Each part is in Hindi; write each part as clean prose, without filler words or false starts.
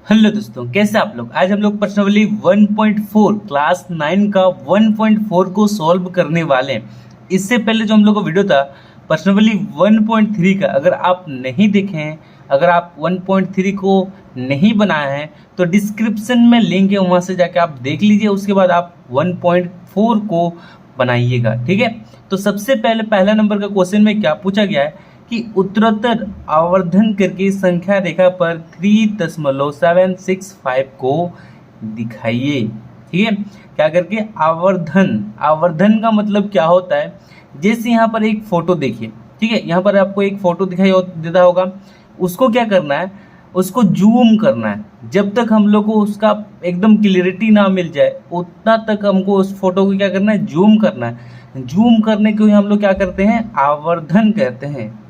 हेलो दोस्तों, कैसे आप लोग। आज हम लोग पर्सनली 1.4 क्लास 9 का 1.4 को सॉल्व करने वाले हैं। इससे पहले जो हम लोग का वीडियो था पर्सनली 1.3 का, अगर आप नहीं देखे हैं, अगर आप 1.3 को नहीं बनाए हैं तो डिस्क्रिप्शन में लिंक है, वहाँ से जाके आप देख लीजिए। उसके बाद आप 1.4 को बनाइएगा, ठीक है। तो सबसे पहले पहला नंबर का क्वेश्चन में क्या पूछा गया है कि उत्तरोत्तर आवर्धन करके संख्या रेखा पर 3.765 को दिखाइए, ठीक है। क्या करके आवर्धन, आवर्धन का मतलब क्या होता है। जैसे यहाँ पर एक फोटो देखिए, ठीक है, यहाँ पर आपको एक फोटो दिखाई देता होगा। उसको क्या करना है, उसको जूम करना है। जब तक हम लोग को उसका एकदम क्लियरिटी ना मिल जाए उतना तक हमको उस फोटो को क्या करना है, जूम करना है। जूम करने को ही हम लोग क्या करते हैं, आवर्धन कहते हैं।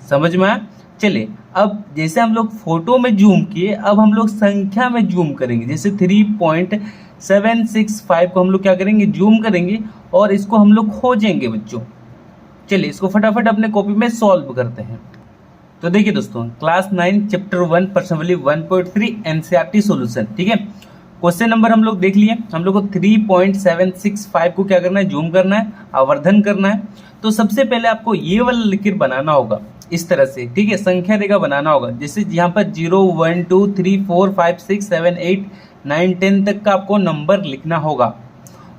समझ में आया। चलिए, अब जैसे हम लोग फोटो में जूम किए, अब हम लोग संख्या में जूम करेंगे। जैसे 3.765 को हम लोग क्या करेंगे, जूम करेंगे और इसको हम लोग खोजेंगे बच्चों। चलिए इसको फटाफट अपने कॉपी में सॉल्व करते हैं। तो देखिए दोस्तों, class 9 chapter 1 personally 1.3 NCERT solution, ठीक है। क्वेश्चन नंबर हम लोग देख लिए। हम लोग को 3.765 को क्या करना है, जूम करना है, आवर्धन करना है। तो सबसे पहले आपको ये वाला लिखित बनाना होगा इस तरह से, ठीक है। संख्या रेखा बनाना होगा। जैसे यहाँ पर 0 1 2 3 4 5 6 7 8 9 10 तक का आपको नंबर लिखना होगा।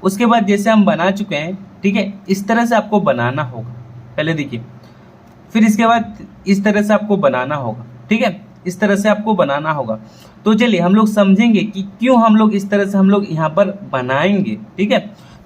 उसके बाद जैसे हम बना चुके हैं, ठीक है, इस तरह से आपको बनाना होगा। पहले देखिए, फिर इसके बाद इस तरह से आपको बनाना होगा, ठीक है। इस तरह से आपको बनाना होगा। तो चलिए हम लोग समझेंगे कि क्यों हम लोग इस तरह से हम लोग यहाँ पर बनाएंगे, ठीक है।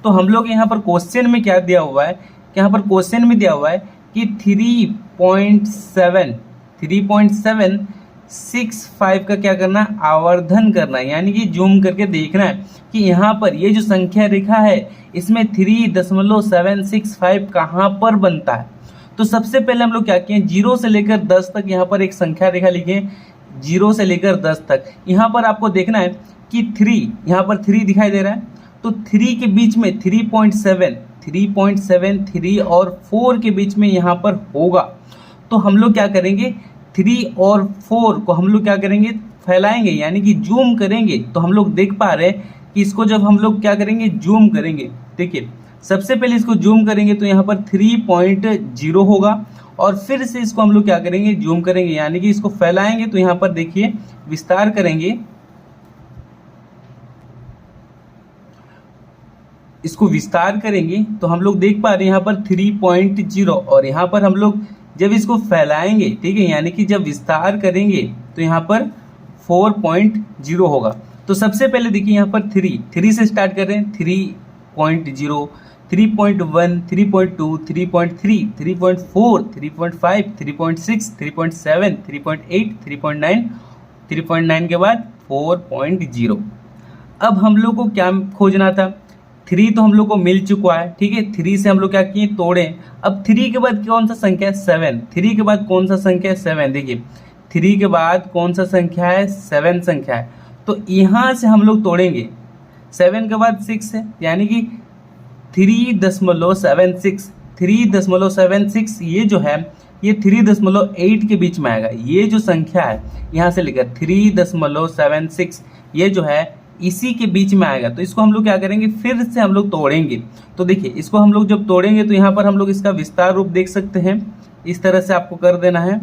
तो हम लोग यहाँ पर क्वेश्चन में क्या दिया हुआ है, कि यहाँ पर क्वेश्चन में दिया हुआ है कि 3.765 का क्या करना है, आवर्धन करना है। यानी कि जूम करके देखना है कि यहाँ पर ये जो संख्या रेखा है इसमें 3.765 कहाँ पर बनता है। तो सबसे पहले हम लोग क्या किए, 0 से लेकर 10 तक यहाँ पर एक संख्या रेखा लिखे। 0 से लेकर 10 तक यहाँ पर आपको देखना है कि 3, यहाँ पर 3 दिखाई दे रहा है। तो 3 के बीच में 3.7 और 4 के बीच में यहाँ पर होगा। तो हम लोग क्या करेंगे, 3 और 4 को हम लोग क्या करेंगे, फैलाएंगे, यानी कि जूम करेंगे। तो हम लोग देख पा रहे हैं कि इसको जब हम लोग क्या करेंगे, जूम करेंगे। देखिए सबसे पहले इसको जूम करेंगे तो यहाँ पर 3.0 होगा, और फिर से इसको हम लोग क्या करेंगे, जूम करेंगे, यानी कि इसको फैलाएंगे। तो यहाँ पर देखिए विस्तार करेंगे, इसको विस्तार करेंगे तो हम लोग देख पा रहे हैं यहाँ पर 3.0, और यहाँ पर हम लोग जब इसको फैलाएंगे, ठीक है, यानी कि जब विस्तार करेंगे तो यहाँ पर 4.0 होगा। तो सबसे पहले देखिए यहाँ पर 3 से स्टार्ट कर रहे हैं। 3.0, 3.1, 3.2, 3.3, 3.4, 3.5, 3.6, 3.7, 3.8, 3.9, 3.9 के बाद 4.0। अब हम लोग को क्या खोजना था, 3 तो हम लोग को मिल चुका है, ठीक है। 3 से हम लोग क्या किए, तोड़े। अब 3 के बाद कौन सा संख्या है, 7। 3 के बाद कौन सा संख्या है, 7। देखिए 3 के बाद कौन सा संख्या है, 7 संख्या है। तो यहाँ से हम लोग तोड़ेंगे। 7 के बाद 6 है, यानी कि 3.76, 3.76 ये जो है ये 3.8 के बीच में आएगा। ये जो संख्या है यहाँ से लेकर 3.76 ये जो है इसी के बीच में आएगा। तो इसको हम लोग क्या करेंगे, फिर से हम लोग तोड़ेंगे। तो देखिए इसको हम लोग जब तोड़ेंगे तो यहाँ पर हम लोग इसका विस्तार रूप देख सकते हैं। इस तरह से आपको कर देना है,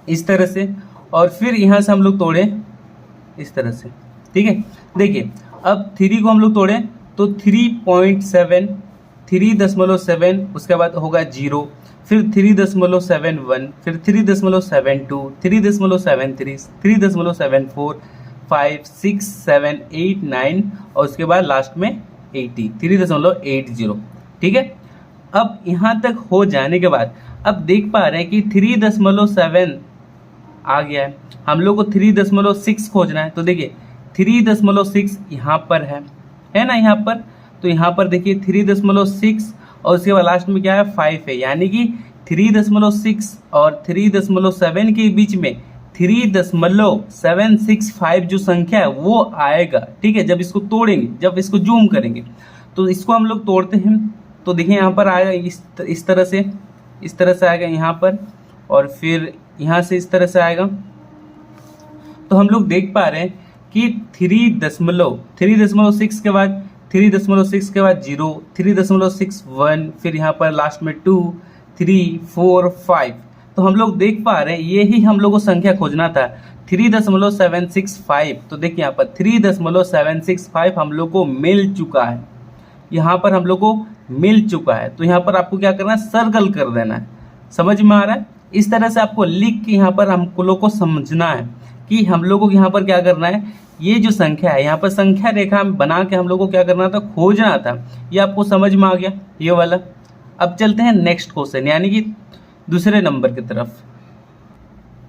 इस तरह से, और फिर यहाँ से हम लोग तोड़े इस तरह से, ठीक है। देखिए अब 3 को हम लोग तोड़े तो 3.7, 3.7, उसके बाद होगा 0, फिर 3.71, फिर 3.72, 3.73, 3.74, 5, 6, 7, 8, 9, और उसके बाद लास्ट में 80, 3.80, ठीक है। अब यहाँ तक हो जाने के बाद अब देख पा रहे हैं कि 3.7 आ गया है। हम लोग को 3.6 खोजना है। तो देखिए 3.6 यहाँ पर है ना, यहाँ पर। तो यहाँ पर देखिए 3.6 और उसके बाद लास्ट में क्या है, 5 है, यानी कि 3.6 और 3.7 के बीच में 3.765 जो संख्या है वो आएगा, ठीक है। जब इसको तोड़ेंगे, जब इसको जूम करेंगे तो इसको हम लोग तोड़ते हैं। तो देखिए यहाँ पर आएगा इस तरह से आएगा यहाँ पर, और फिर यहाँ से इस तरह से आएगा, तो हम लोग देख पा रहे हैं कि 3.6 के बाद 3.6 के बाद 0, 3.61, फिर यहाँ पर लास्ट में 2, 3, 4, 5। तो हम लोग देख पा रहे हैं ये ही हम लोग को संख्या खोजना था 3.765। तो देखिए यहाँ पर 3.765 हम लोग को मिल चुका है, यहाँ पर हम लोग को मिल चुका है। तो यहाँ पर आपको क्या करना है, सर्कल कर देना है। समझ में आ रहा है? इस तरह से आपको लिख के यहाँ पर हम लोग को समझना है कि हम लोग को यहाँ पर क्या करना है, ये जो संख्या है यहाँ पर संख्या रेखा बना के हम लोग को क्या करना था, खोजना था। ये आपको समझ में आ गया ये वाला। अब चलते हैं नेक्स्ट क्वेश्चन यानी कि दूसरे नंबर की तरफ।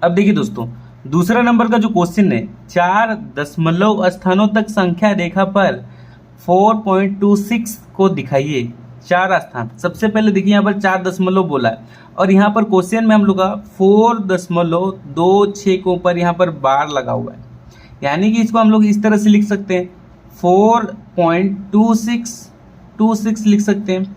अब देखिए दोस्तों, दूसरा नंबर का जो क्वेश्चन है, 4 दशमलव स्थानों तक संख्या रेखा पर 4.26 को दिखाइए। 4 स्थान, सबसे पहले देखिए यहाँ पर 4 दशमलव बोला है और यहाँ पर क्वेश्चन में हम लोग का 4.26 के ऊपर यहाँ पर बार लगा हुआ है, यानी कि इसको हम लोग इस तरह से लिख सकते हैं 4.26 लिख सकते हैं।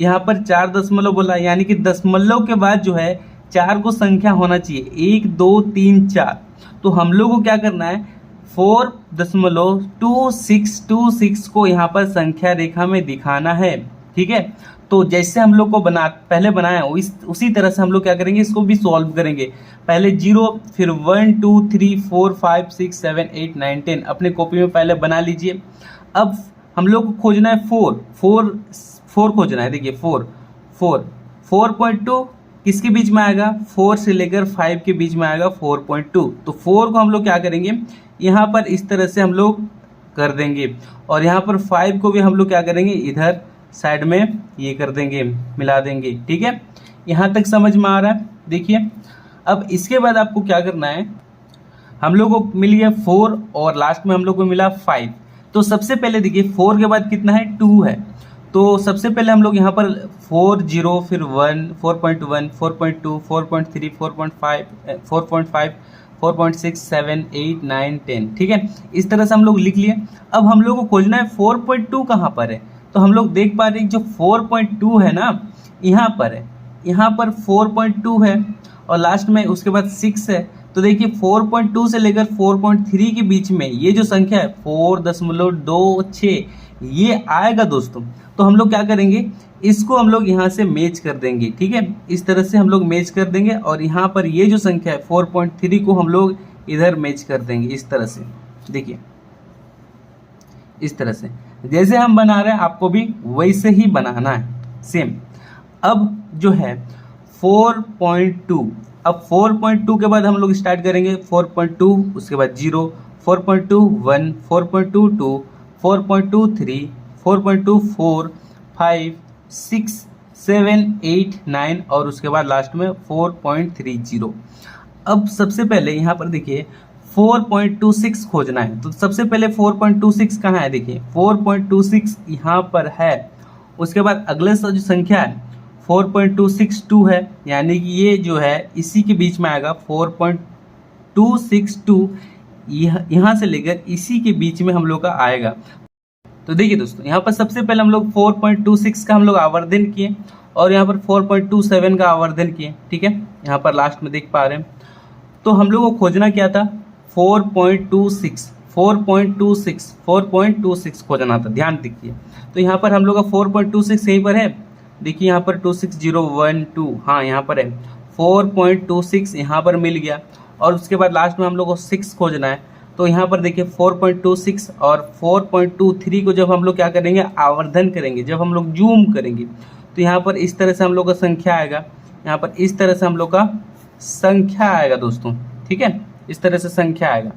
यहाँ पर 4 दशमलव बोला है, यानी कि दशमलव के बाद जो है 4 को संख्या होना चाहिए, 1, 2, 3, 4। तो हम लोग को क्या करना है, 4.2626 को यहाँ पर संख्या रेखा में दिखाना है। ठीक है, तो जैसे हम लोग को पहले बनाया उसी तरह से हम लोग क्या करेंगे, इसको भी सॉल्व करेंगे। पहले 0, फिर 1, 2, 3, 4, 5, 6, 7, 8, 9, 10 अपने कॉपी में पहले बना लीजिए। अब हम लोग को खोजना है 4 खोजना है। देखिए 4.2 किसके बीच में आएगा, 4 से लेकर 5 के बीच में आएगा 4.2। तो 4 को हम लोग क्या करेंगे, यहाँ पर इस तरह से हम लोग कर देंगे और यहाँ पर 5 को भी हम लोग क्या करेंगे, इधर साइड में ये कर देंगे, मिला देंगे। ठीक है, यहाँ तक समझ में आ रहा है? देखिए अब इसके बाद आपको क्या करना है, हम लोग को मिल गया 4 और लास्ट में हम लोग को मिला 5। तो सबसे पहले देखिए 4 के बाद कितना है, 2 है। तो सबसे पहले हम लोग यहाँ पर 4, 0, फिर 1, 4.1, 4.2, 4.3, 4.5, 4.6, 7, 8, 9, 10। ठीक है, इस तरह से हम लोग लिख लिए। अब हम लोग को खोजना है 4.2 कहाँ पर है। तो हम लोग देख पा रहे हैं जो 4.2 है ना, यहाँ पर है, यहाँ पर 4.2 है और लास्ट में उसके बाद 6 है। तो देखिए 4.2 से लेकर 4.3 के बीच में ये जो संख्या है 4.26 ये आएगा दोस्तों। तो हम लोग क्या करेंगे, इसको हम लोग यहाँ से मैच कर देंगे। ठीक है, इस तरह से हम लोग मैच कर देंगे और यहाँ पर ये जो संख्या है 4.3 को हम लोग इधर मैच कर देंगे इस तरह से। देखिए इस तरह से जैसे हम बना रहे हैं आपको भी वैसे ही बनाना है सेम। अब जो है 4.2, अब 4.2 के बाद हम लोग स्टार्ट करेंगे 4.2, उसके बाद 0, 4.21, 4.22, 4.23, 4.24, 5, 6, 7, 8, 9 और उसके बाद लास्ट में 4.30। अब सबसे पहले यहाँ पर देखिए 4.26 खोजना है। तो सबसे पहले 4.26 कहाँ है, देखिए 4.26 यहाँ पर है। उसके बाद अगले जो संख्या है 4.262 है, यानी कि ये जो है इसी के बीच में आएगा 4.262, यहाँ से लेकर इसी के बीच में हम लोग का आएगा। तो देखिए दोस्तों यहाँ पर सबसे पहले हम लोग 4.26 का हम लोग आवर्धन किए और यहाँ पर 4.27 का आवर्धन किए। ठीक है, यहाँ पर लास्ट में देख पा रहे हैं। तो हम लोग को खोजना क्या था, 4.26 खोजना था, ध्यान दीजिए। तो यहाँ पर हम लोग का 4.26 यहीं पर है। देखिए यहाँ पर 26012, हाँ यहाँ पर है 4.26 यहाँ पर मिल गया और उसके बाद लास्ट में हम लोग को 6 खोजना है। तो यहाँ पर देखिए 4.26 और 4.23 को जब हम लोग क्या करेंगे, आवर्धन करेंगे, जब हम लोग जूम करेंगे तो यहाँ पर इस तरह से हम लोग का संख्या आएगा, यहाँ पर इस तरह से हम लोग का संख्या आएगा दोस्तों। ठीक है, इस तरह से संख्या आएगा।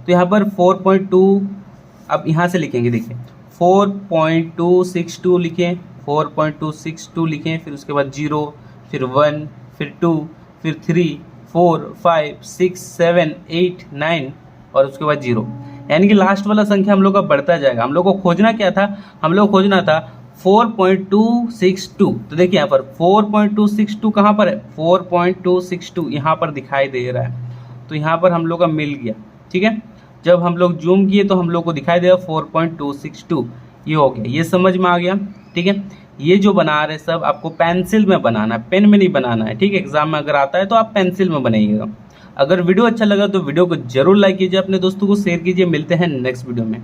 तो यहाँ पर 4.2 अब यहाँ से लिखेंगे, देखिए 4.262 लिखें, 4.262 लिखें, फिर उसके बाद 0, फिर 1, फिर 2, फिर 3, 4, 5, 6, 7, 8, 9 और उसके बाद 0, यानी कि लास्ट वाला संख्या हम लोग का बढ़ता जाएगा। हम लोग को खोजना क्या था, हम लोग को खोजना था 4.262। तो देखिए यहाँ पर 4.262 कहाँ पर है, 4.262 यहाँ पर दिखाई दे रहा है। तो यहाँ पर हम लोग का मिल गया। ठीक है, जब हम लोग जूम किए तो हम लोग को दिखाई देगा 4.262, ये हो गया, ये समझ में आ गया। ठीक है, ये जो बना रहे सब आपको पेंसिल में बनाना है, पेन में नहीं बनाना है। ठीक है, एग्जाम में अगर आता है तो आप पेंसिल में बनाइएगा। अगर वीडियो अच्छा लगा तो वीडियो को जरूर लाइक कीजिए, अपने दोस्तों को शेयर कीजिए। मिलते हैं नेक्स्ट वीडियो में।